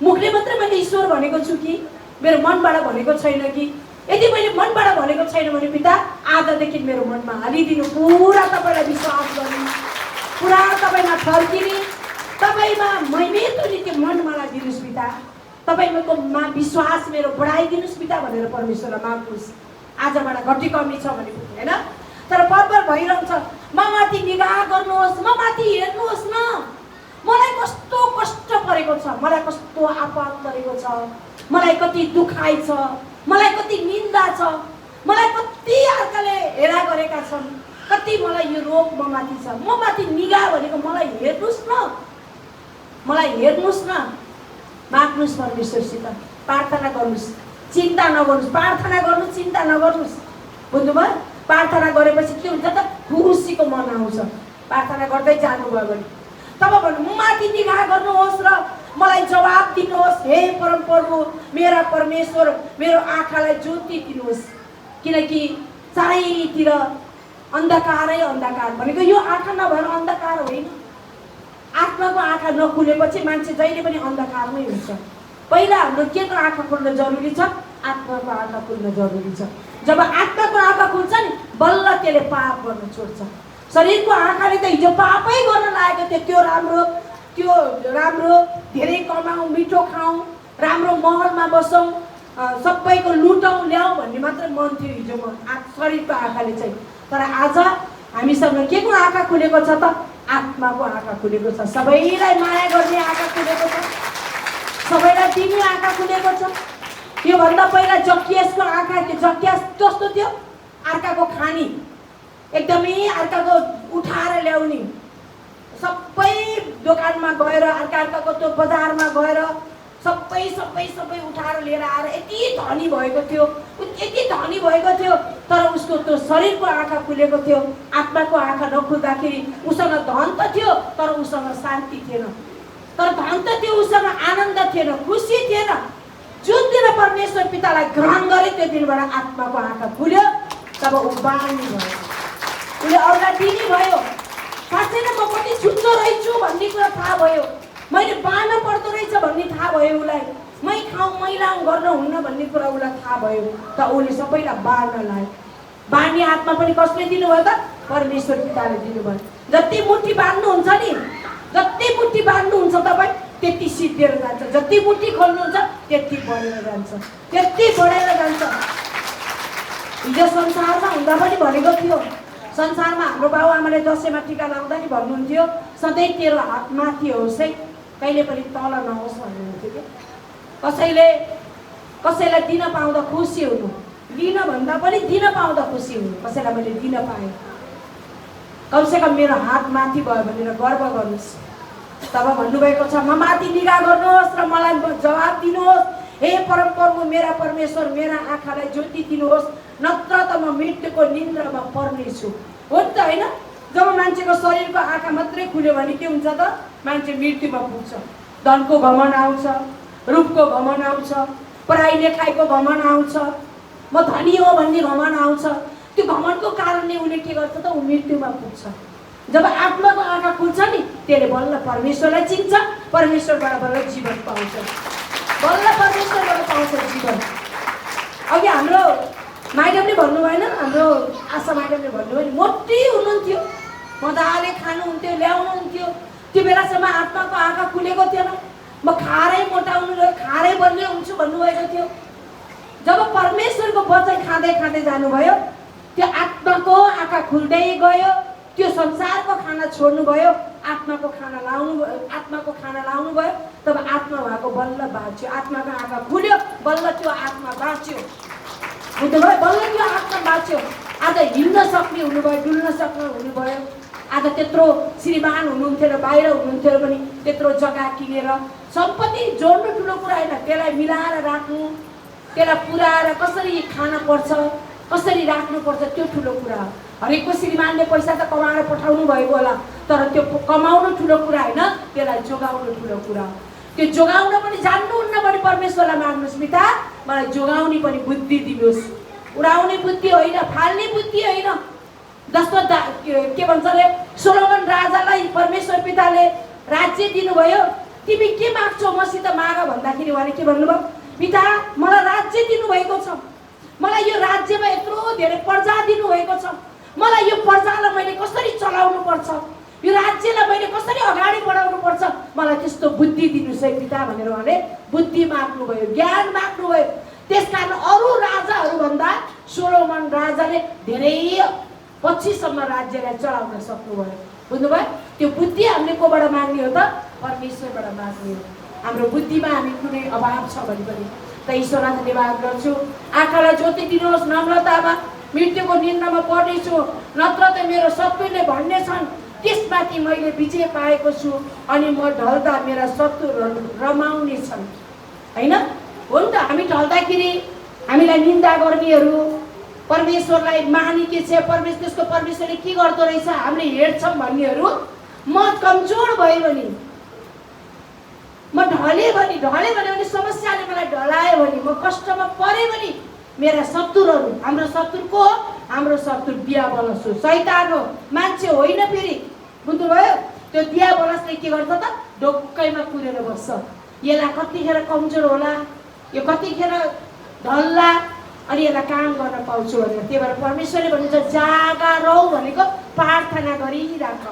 मुखले मात्रै मैले ईश्वर भनेको छु कि? मेरो मनबाट भनेको छैन कि? यदि मैले मनबाट भनेको छैन भने पिता आजदेखि मेरो मनमा हालिदिनु, पुरा तपाईँलाई विश्वास गर्नु, पुरा तपाईँमा फर्किने, तपाईँमा मेरो रीति मन मलाई दिनुहोस् पिता, तपाईँको विश्वास मेरो बढाइदिनुहोस् पिता भनेर परमेश्वरलाई माग्नुहोस्। आजबाट घटी कमी छ भने होइन, तर परपर भइरहन्छ। ममाथि निगाह गर्नुहोस्, ममाथि हेर्नुहोस् न, मलाई कस्तो कष्ट परेको छ, मलाई कस्तो आपद परेको छ, मलाई कति दुखाइ छ, मलाई कति निन्दा छ, मलाई कति अर्काले हेरा गरेका छन्, कति मलाई यो रोग ममाथि छ। ममाथि निगाह भनेको मलाई हेर्नुहोस् न, मलाई हेर्नुहोस् न। माग्नुहोस् परमेश्वरसित, प्रार्थना गर्नुहोस्, चिन्ता नगर्नुहोस्। प्रार्थना गर्नु, चिन्ता नगर्नुहोस्। बुझ्नुभयो? प्रार्थना गरेपछि के हुन्छ त? खुसीको मन आउँछ प्रार्थना गर्दै जानुभयो भने। तब भन्नु ममाथि निगाह गर्नुहोस् र मलाई जवाब दिनुहोस्। हे परमप्रभु, मेरा परमेश्वर, मेरो आँखालाई ज्योति दिनुहोस्, किनकि चारैतिर अन्धकारै अन्धकार भनेको यो आँखा नभएर अन्धकार होइन। आत्माको आँखा नखुलेपछि मान्छे जहिले पनि अन्धकारमै हुन्छ। पहिला हाम्रो के को आँखा खुल्न जरुरी छ? आत्माको आँखा खुल्न जरुरी छ। जब आत्माको आँखा खुल्छ नि बल्ल त्यसले पाप गर्न छोड्छ। शरीरको आँखाले त हिजो पापै गर्न लागेको थियो, त्यो राम्रो धेरै कमाउँ, मिठो खाउँ, राम्रो महलमा बसौँ, सबैको लुटाउँ ल्याउँ भन्ने मात्र मन थियो हिजो शरीरको आँखाले चाहिँ। तर आज हामीसँग के को आँखा खुलेको छ त? आत्माको आँखा खुलेको छ। सबैलाई माया गर्ने आँखा खुलेको छ, सबैलाई दिने आँखा खुलेको छ। योभन्दा पहिला जक्कियसको आँखा थियो। जक्कियस कस्तो थियो? अर्काको खानी, एकदमै अर्काको उठाएर ल्याउने, सबै दोकानमा गएर अर्काको त्यो बजारमा गएर सबै उठाएर लिएर आएर यति धनी भएको थियो, यति धनी भएको थियो, तर उसको त्यो शरीरको आँखा खुलेको थियो, आत्माको आँखा नखुल्दाखेरि उसँग धन त थियो तर उसँग शान्ति थिएन, तर धन त थियो उसँग आनन्द थिएन, खुसी थिएन। जुन दिन परमेश्वर पितालाई ग्रहण गरे त्यो दिनबाट आत्माको आँखा खुल्यो, तब ऊ बानी भयो, उसले अरूलाई दिने भयो। साँच्चै नै म कति छुट्टो रहेछु भन्ने कुरा थाहा भयो, मैले बाँड्न पर्दो रहेछ भन्ने थाहा भयो उसलाई, मै खाउँ मै लाउँ गर्न हुन्न भन्ने कुरा उसलाई थाहा भयो। त उसले सबैलाई बाँड्न लायो। बाँड्ने आत्मा पनि कसले दिनुभयो त? परमेश्वर पिताले दिनुभयो। जति मुठी बाँड्नुहुन्छ नि, जति मुठी बाँड्नुहुन्छ तपाईँ त्यति सिद्धिएर जान्छ, जति मुठी खोल्नुहुन्छ त्यति बढेर जान्छ, त्यति बढेर जान्छ। हिजो संसारमा हुँदा पनि भनेको थियो, संसारमा हाम्रो बाबुआमाले दसैँमा टिका लाउँदा नि भन्नुहुन्थ्यो, सधैँ तेरो हात माथि होस् है, कहिले पनि तल नहोस् भन्नुहुन्थ्यो कि। कसैलाई दिन पाउँदा खुसी हुनु, लिन भन्दा पनि दिन पाउँदा खुसी हुनु। कसैलाई मैले दिन पाएँ, कमसेकम मेरो हात माथि भयो भनेर गर्व गर्नुहोस्। तब भन्नुभएको छ, म माथि निगाह गर्नुहोस् र मलाई जवाब दिनुहोस्, हे परमप्रभु मेरा परमेश्वर, मेरा आँखालाई ज्योति दिनुहोस्, नत्र त म मृत्युको निन्द्रामा पर्नेछु। हो त होइन? जब मान्छेको शरीरको आँखा मात्रै खुल्यो भने के हुन्छ त? मान्छे मृत्युमा पुग्छ। धनको घमण्ड आउँछ, रूपको घमण्ड आउँछ, पढाइ लेखाइको घमण्ड आउँछ, म धनी हो भन्ने घमण्ड आउँछ। त्यो घमण्डको कारणले उसले के गर्छ त? ऊ मृत्युमा पुग्छ। जब आत्माको आँखा खुल्छ नि, त्यसले बल्ल परमेश्वरलाई चिन्छ, परमेश्वरबाट बल्ल जीवन पाउँछ, बल्ल परमेश्वरबाट पाउँछ जीवन। अघि हाम्रो म्याडमले भन्नु भएन, हाम्रो आशा म्याडमले भन्नुभयो नि, मोटी हुनुहुन्थ्यो, मजाले खानुहुन्थ्यो, ल्याउनुहुन्थ्यो, त्यो बेलासम्म आत्माको आँखा खुलेको थिएन। म खारै मोटाउनु र खारै बलियो हुन्छु भन्नुभएको थियो। जब परमेश्वरको वचन खाँदै खाँदै जानुभयो, त्यो आत्माको आँखा खुल्दै गयो, त्यो संसारको खाना छोड्नु भयो, आत्माको खाना लाउनु भयो, तब आत्मा भएको बल्ल बाँच्यो, आत्माको आँखा खुल्यो, बल्ल त्यो आत्मा बाँच्यो। बुझ्नुभयो? बल्ल त्यो आत्मा बाँच्यो। आज हिँड्न सक्ने हुनुभयो, डुल्न सक्ने हुनुभयो। आज त्यत्रो श्रीमान हुनुहुन्थ्यो र बाहिर हुनुहुन्थ्यो पनि त्यत्रो जग्गा किनेर, सम्पत्ति जोड्नु ठुलो कुरा होइन, त्यसलाई मिलाएर राख्नु, त्यसलाई पुऱ्याएर कसरी खान पर्छ, कसरी राख्नुपर्छ, त्यो ठुलो कुरा हो। हरेकको श्रीमानले पैसा त कमाएर पठाउनु भएको होला, तर त्यो कमाउनु ठुलो कुरा होइन, त्यसलाई जोगाउनु ठुलो कुरा हो। त्यो जोगाउन पनि जान्नुहुन्न भने परमेश्वरलाई माग्नुहोस्, पिता मलाई जोगाउने पनि बुद्धि दिनुहोस्। उडाउने बुद्धि होइन, फाल्ने बुद्धि होइन। जस्तो के भन्छ अरे, सोलोमन राजालाई परमेश्वर पिताले राज्य दिनुभयो, तिमी के माग्छौ मसित माग भन्दाखेरि उहाँले के भन्नुभयो? पिता मलाई राज्य दिनुभएको छ, मलाई यो राज्यमा यत्रो धेरै प्रजा दिनुभएको छ, मलाई यो प्रजालाई मैले कसरी चलाउनु पर्छ, यो राज्यलाई मैले कसरी अगाडि बढाउनु पर्छ, मलाई त्यस्तो बुद्धि दिनुहोस् है पिता भनेर उहाँले बुद्धि माग्नुभयो, ज्ञान माग्नुभयो। त्यसकारण अरू राजाहरूभन्दा सोलोमन राजाले धेरै पछिसम्म राज्यलाई चलाउन सक्नुभयो। बुझ्नुभयो? त्यो बुद्धि हामीले कोबाट माग्ने हो त? परमेश्वरबाट माग्ने हो। हाम्रो बुद्धिमा हामी कुनै अभाव छ भने पनि त ईश्वरलाई धन्यवाद गर्छु। आँखालाई ज्योति दिनुहोस्, नम्रतामा मृत्युको निन्द्रामा पर्नेछु, नत्र त मेरो शत्रुले भन्ने छन् त्यसमाथि मैले विजय पाएको छु, अनि म ढल्दा मेरा शत्रुहरू रमाउने छन्। होइन? हो नि त, हामी ढल्दाखेरि हामीलाई निन्दा गर्नेहरू, परमेश्वरलाई मानी के छ, त्यसको परमेश्वरले के गर्दो रहेछ हामीले हेर्छौँ भन्नेहरू, म कमजोर भयो भने, म ढलेँ भने समस्याले मलाई ढलायो भने, म कष्टमा परेँ भने, मेरा शत्रुहरू, हाम्रो शत्रु को हो? हाम्रो शत्रु दियाबलस हो, शैतान हो, मान्छे होइन। फेरि बुझ्नुभयो? त्यो दियाबलसले के गर्छ त? ढोक्कैमा कुरेर बस्छ। यसलाई कतिखेर कमजोर होला, यो कतिखेर ढल्ला, अनि यसलाई काम गर्न पाउँछु भनेर। त्यही भएर परमेश्वरले भन्नुहुन्छ जागा रौ भनेको प्रार्थना गरिराख,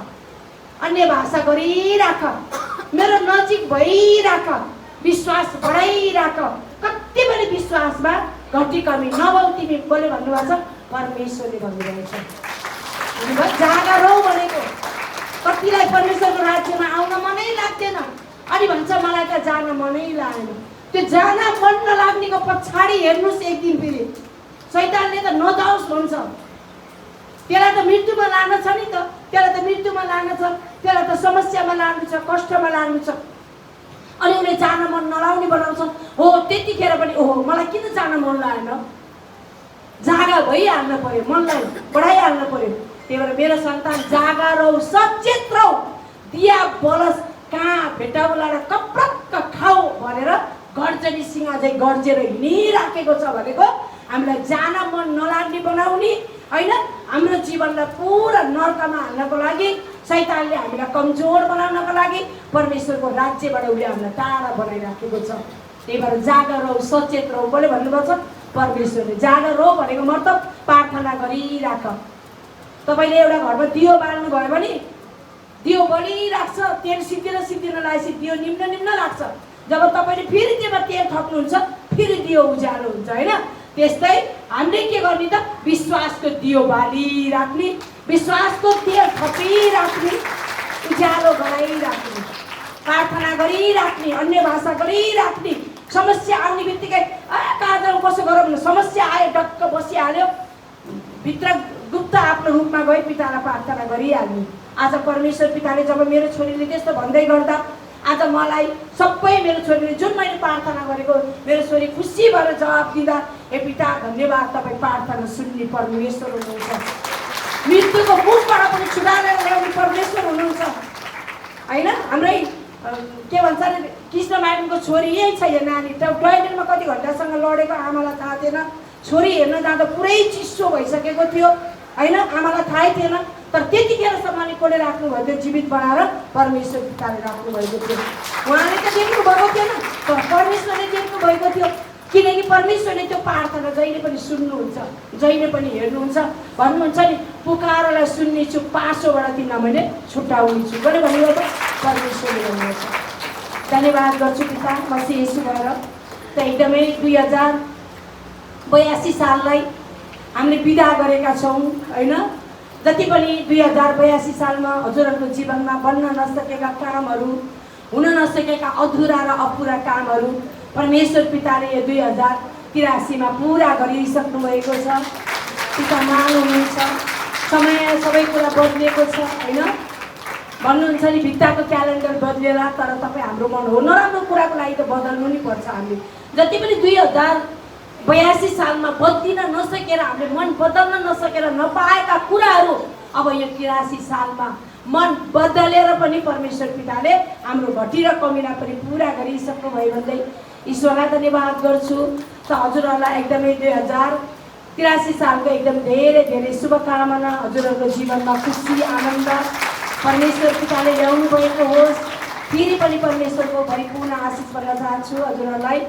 अन्य भाषा गरिराख, मेरो नजिक भइराख, विश्वास बढाइराख। कति पनि विश्वासमा घटी कमी नभऊ तिमी कसले भन्नुभएको छ? परमेश्वरले भन्नुभएको छ। जागा रौ भनेको, कतिलाई परमेश्वरको राज्यमा आउन मनै लाग्दैन, अनि भन्छ मलाई त जान मनै लागेन। त्यो जान मन नलाग्नेको पछाडि हेर्नुहोस्, एक दिन फेरि शैतानले त नजाओस् भन्छ, त्यसलाई त मृत्युमा लान छ नि त, त्यसलाई त मृत्युमा लान छ, त्यसलाई त समस्यामा लानु छ, कष्टमा लानु छ, अनि उसले जान मन नलाउने बनाउँछ। हो त्यतिखेर पनि ओहो मलाई किन जान मन लागेन, जागा भइहाल्न पर्यो, मनलाई बढाइहाल्न पर्यो। त्यही भएर मेरो सन्तान जागा रौ, सचेत रौ, दिया बलस कहाँ भेटाउला र कप्रक्क खाऊ भनेर गर्जनी सिंह चाहिँ गर्जेर हिँडिराखेको छ भनेको हामीलाई जान मन नलाग्ने बनाउने होइन, हाम्रो जीवनलाई पुरा नर्कमा हाल्नको लागि, शैतानले हामीलाई कमजोर बनाउनको लागि परमेश्वरको राज्यबाट उसले हामीलाई टाढा बनाइराखेको छ। त्यही भएर जागा रौ, सचेत रौ बोले भन्नुभएको छ परमेश्वरले। जागा रौ भनेको मतलब प्रार्थना गरिराख। तपाईँले एउटा घरमा दियो बाल्नु भयो भने दियो बलिराख्छ, तेल सिद्धिन लागेपछि दियो निम्न लाग्छ। जब तपाईँले फेरि त्यसमा तेल थप्नुहुन्छ फेरि दियो उज्यालो हुन्छ होइन। त्यस्तै हामीले के गर्ने त विश्वासको दियो बालिराख्ने, विश्वासको तेल थपिराख्ने, उज्यालो गराइराख्ने, प्रार्थना गरिराख्ने, अन्य भाषा गरिराख्ने। समस्या आउने बित्तिकै कहाँ जाउँ कसो गरौँ भने समस्या आयो डक्क बसिहाल्यो, भित्र गुप्त आफ्नो रूपमा गई पितालाई प्रार्थना गरिहाल्ने। आज परमेश्वर पिताले जब मेरो छोरीले त्यस्तो भन्दै गर्दा आज मलाई सबै मेरो छोरीले जुन मैले प्रार्थना गरेको मेरो छोरी खुसी भएर जवाब दिँदा हे पिता धन्यवाद, तपाईँ प्रार्थना सुन्ने परमेश्वर हुनुहुन्छ, मृत्युको मुखबाट पनि छुटाएर ल्याउने परमेश्वर हुनुहुन्छ होइन। हाम्रै के भन्छ अरे कृष्ण म्याडमको छोरी यही छ, यो नानी टोइलेटमा कति घन्टासँग लडेको आमालाई थाहा थिएन, छोरी हेर्न जाँदा पुरै चिसो भइसकेको थियो होइन, आमालाई थाहै थिएन। तर त्यतिखेरसम्म कसले राख्नुभएको थियो, जीवित बनाएर परमेश्वर पिताले राख्नुभएको थियो। उहाँले त देख्नु भएको थिएन तर परमेश्वरले देख्नु भएको थियो, किनकि परमेश्वरले त्यो प्रार्थना जहिले पनि सुन्नुहुन्छ, जहिले पनि हेर्नुहुन्छ। भन्नुहुन्छ नि पुकारलाई सुन्ने छु, पासोबाट तिमीलाई मैले छुट्याउने छु भने भन्नुभएको परमेश्वरले भन्नुहुन्छ। धन्यवाद गर्छु पिता मसी यसो भएर त एकदमै 2082 साललाई हामीले बिदा गरेका छौँ होइन। जति पनि 2082 सालमा हजुरहरूको जीवनमा बन्न नसकेका कामहरू, हुन नसकेका अधुरा र अपुरा कामहरू परमेश्वर पिताले यो 2083 पुरा गरिसक्नु भएको छ। पिता महान हुनुहुन्छ, समय सबै कुरा बदलिएको छ होइन। भन्नुहुन्छ नि भित्ताको क्यालेन्डर बदलेला तर तपाईँ हाम्रो मन हो, नराम्रो कुराको लागि त बदल्नु नि पर्छ। हामीले जति पनि 2082 सालमा बदलिन नसकेर, हामीले मन बदल्न नसकेर नपाएका कुराहरू अब यो 83 सालमा मन बदलेर पनि परमेश्वर पिताले हाम्रो घटी र कमीलाई पनि पुरा गरिसक्नु भयो भन्दै ईश्वरलाई धन्यवाद गर्छु। त हजुरहरूलाई एकदमै 2083 सालको एकदम धेरै धेरै शुभकामना, हजुरहरूको जीवनमा खुसी आनन्द परमेश्वर पिताले ल्याउनु भएको होस्। फेरि पनि परमेश्वरको परिपूर्ण आशिष भन्न चाहन्छु हजुरहरूलाई।